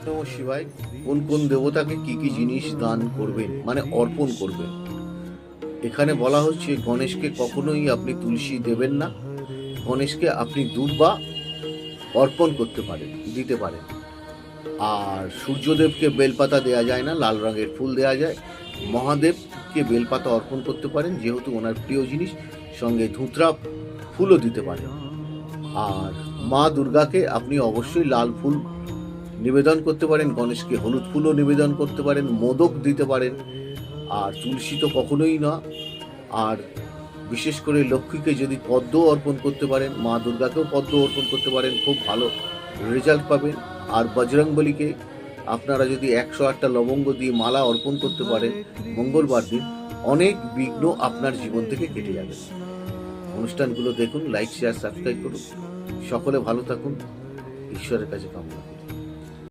নমঃ শিবায়। কোন কোন দেবতাকে কি কি জিনিস দান করবেন, মানে অর্পণ করবেন। এখানে বলা হচ্ছে গণেশকে কখনোই আপনি তুলসী দেবেন না। গণেশকে আপনি দুর্বা অর্পণ করতে পারেন, দিতে পারেন। আর সূর্যদেবকে বেলপাতা দেয়া যায় না, লাল রঙের ফুল দেয়া যায়। মহাদেবকে বেলপাতা অর্পণ করতে পারেন, যেহেতু ওনার প্রিয় জিনিস। সঙ্গে ধুতরা ফুলও দিতে পারেন। আর মা দুর্গাকে আপনি অবশ্যই লাল ফুল নিবেদন করতে পারেন, গণেশকে হলুদ ফুলও নিবেদন করতে পারেন, মোদক দিতে পারেন। আর তুলসী তো কখনোই না। আর বিশেষ করে লক্ষ্মীকে যদি পদ্ম অর্পণ করতে পারেন, মা দুর্গাকেও পদ্ম অর্পণ করতে পারেন, খুব ভালো রেজাল্ট পাবেন। আর বজরংবলীকে আপনারা যদি 108টা লবঙ্গ দিয়ে মালা অর্পণ করতে পারেন মঙ্গলবার দিন, অনেক বিঘ্ন আপনার জীবন থেকে কেটে যাবে। অনুষ্ঠানগুলো দেখুন, লাইক শেয়ার সাবস্ক্রাইব করুন। সকলে ভালো থাকুন, ঈশ্বরের কাছে কামনা করি।